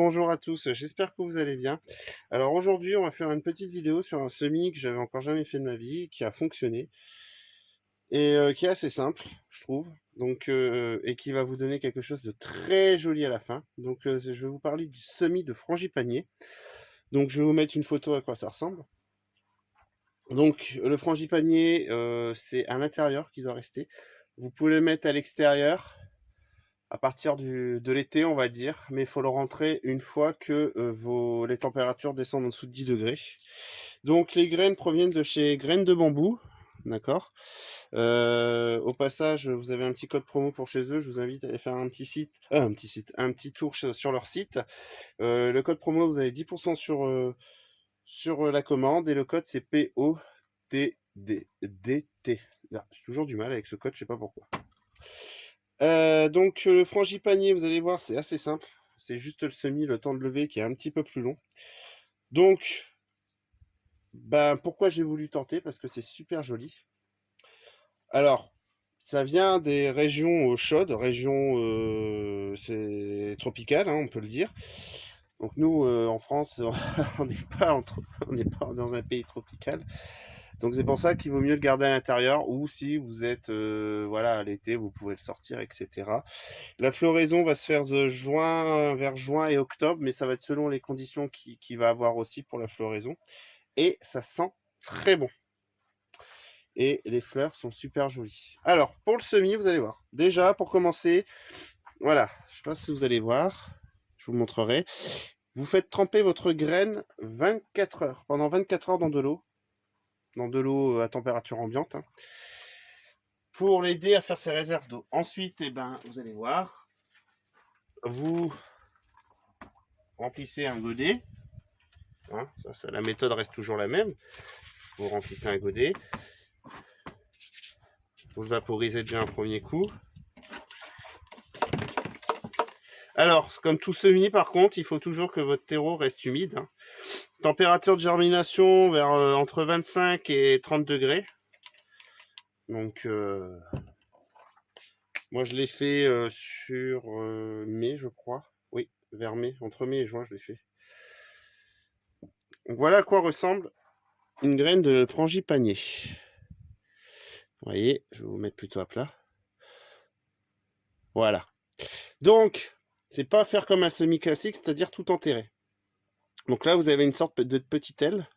bonjour à tous, j'espère que vous allez bien. Alors aujourd'hui, on va faire une petite vidéo sur un semis que j'avais encore jamais fait de ma vie, qui a fonctionné et qui est assez simple, je trouve. Donc, et qui va vous donner quelque chose de très joli à la fin. Donc, je vais vous parler du semis de frangipanier. Donc, je vais vous mettre une photo à quoi ça ressemble. Donc, le frangipanier, c'est à l'intérieur qui doit rester. Vous pouvez le mettre à l'extérieur à partir de l'été, on va dire, mais il faut le rentrer une fois que les températures descendent en dessous de 10 degrés. Donc les graines proviennent de chez Graines de Bambou, d'accord. Au passage, vous avez un petit code promo pour chez eux, je vous invite à aller faire un petit tour sur leur site. Le code promo, vous avez 10% sur la commande et le code c'est POTDT. Ah, j'ai toujours du mal avec ce code, je sais pas pourquoi. Donc le frangipanier, vous allez voir, c'est assez simple. C'est juste le semis, le temps de lever qui est un petit peu plus long. Donc, ben, pourquoi j'ai voulu tenter? Parce que c'est super joli. Alors, ça vient des régions chaudes, c'est tropical, hein, on peut le dire. Donc nous, en France, on n'est pas, on n'est pas dans un pays tropical. Donc c'est pour ça qu'il vaut mieux le garder à l'intérieur ou si vous êtes voilà, à l'été, vous pouvez le sortir, etc. La floraison va se faire vers juin et octobre, mais ça va être selon les conditions qu'il va avoir aussi pour la floraison. Et ça sent très bon. Et les fleurs sont super jolies. Alors, pour le semis, vous allez voir. Déjà, pour commencer, voilà, je ne sais pas si vous allez voir, je vous montrerai. Vous faites tremper votre graine 24 heures, pendant 24 heures dans de l'eau à température ambiante, hein, pour l'aider à faire ses réserves d'eau. Ensuite, eh ben, vous allez voir, vous remplissez un godet. Hein, la méthode reste toujours la même. Vous remplissez un godet. Vous le vaporisez déjà un premier coup. Alors, comme tout semis, par contre, il faut toujours que votre terreau reste humide. Hein. Température de germination vers entre 25 et 30 degrés. Donc, moi, je l'ai fait sur mai, je crois. Oui, vers mai. Entre mai et juin, je l'ai fait. Donc, voilà à quoi ressemble une graine de frangipanier. Vous voyez, je vais vous mettre plutôt à plat. Voilà. Donc, c'est pas faire comme un semis classique, c'est-à-dire tout enterrer. Donc là, vous avez une sorte de petite aile.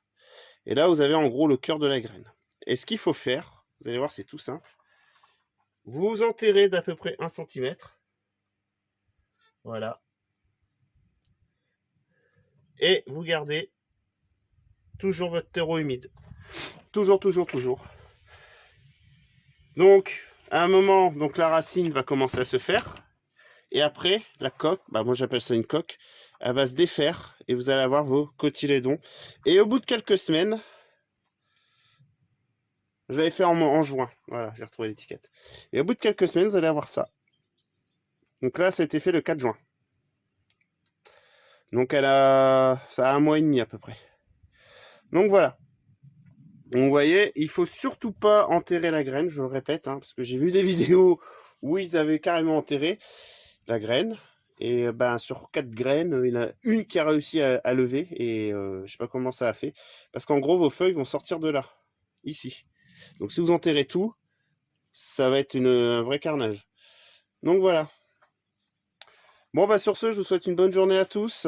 Et là, vous avez en gros le cœur de la graine. Et ce qu'il faut faire, vous allez voir, c'est tout simple. Vous enterrez d'à peu près 1 cm. Voilà. Et vous gardez toujours votre terreau humide. Toujours, toujours, toujours. Donc, à un moment, donc la racine va commencer à se faire. Et après, la coque, bah moi j'appelle ça une coque, elle va se défaire et vous allez avoir vos cotylédons. Et au bout de quelques semaines, je l'avais fait en juin, voilà, j'ai retrouvé l'étiquette. Et au bout de quelques semaines, vous allez avoir ça. Donc là, ça a été fait le 4 juin. Donc ça a 1 mois et demi à peu près. Donc voilà. Donc vous voyez, il faut surtout pas enterrer la graine, je le répète, hein, parce que j'ai vu des vidéos où ils avaient carrément enterré la graine. Et ben, sur 4 graines, il y en a une qui a réussi à lever. Et je sais pas comment ça a fait. Parce qu'en gros, vos feuilles vont sortir de là, ici. Donc si vous enterrez tout, ça va être un vrai carnage. Donc voilà. Bon, bah sur ce, je vous souhaite une bonne journée à tous.